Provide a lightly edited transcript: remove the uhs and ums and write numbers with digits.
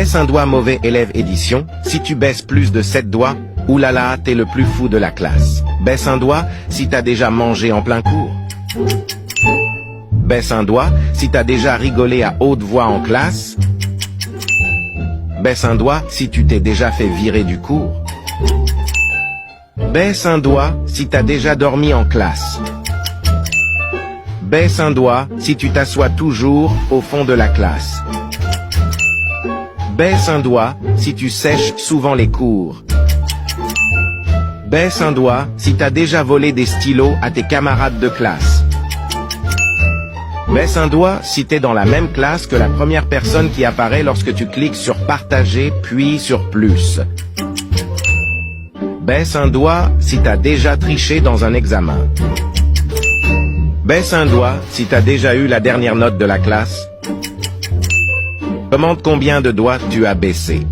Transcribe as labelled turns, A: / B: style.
A: Baisse un doigt, mauvais élève édition. Si tu baisses plus de 7 doigts, oulala, t'es le plus fou de la classe. Baisse un doigt si t'as déjà mangé en plein cours. Baisse un doigt si t'as déjà rigolé à haute voix en classe. Baisse un doigt si tu t'es déjà fait virer du cours. Baisse un doigt si t'as déjà dormi en classe. Baisse un doigt si tu t'assois toujours au fond de la classe. Baisse un doigt si tu sèches souvent les cours. Baisse un doigt si t'as déjà volé des stylos à tes camarades de classe. Baisse un doigt si t'es dans la même classe que la première personne qui apparaît lorsque tu cliques sur partager puis sur plus. Baisse un doigt si t'as déjà triché dans un examen. Baisse un doigt si t'as déjà eu la dernière note de la classe. Commente combien de doigts tu as baissé.